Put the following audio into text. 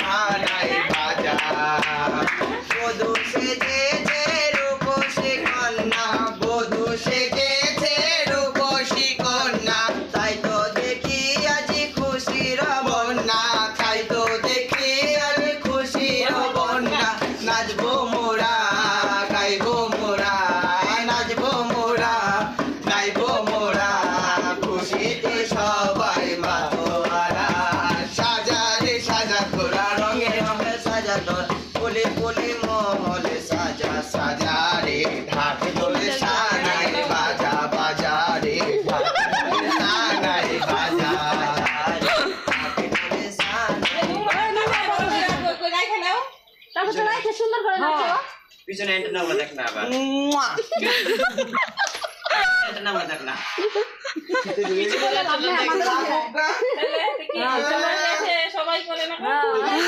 সানাই বাজা বধূ সেজেছে রূপসী কন্যা বধূ সেজেছে রূপসী কন্যা তাই তো দেখি আজি খুশির বন্যা তাই তো দেখি আজি খুশির বন্যা নাচবো মোরা গাইবো মোরা নাচবো মোরা গাইবো মোরা খুশিতে সবাই মাতোয়ারা সাজা রে সাজা তোরা রঙে রঙে সাজা তোর ফুলে ফুলে মহলে সাজা সাজা রে ঢাক দোলে সানাই বাজা বাজা রে ঢাক দোলে সানাই বাজা ঢাক দোলে সানাই তারপর তো রাইখে সুন্দর করে নাচো পিছনে অ্যান্টেনা দেখ না আবার অ্যান্টেনা দেখ না কিছু বলে লাভ নেই আমাদের সবাই করে না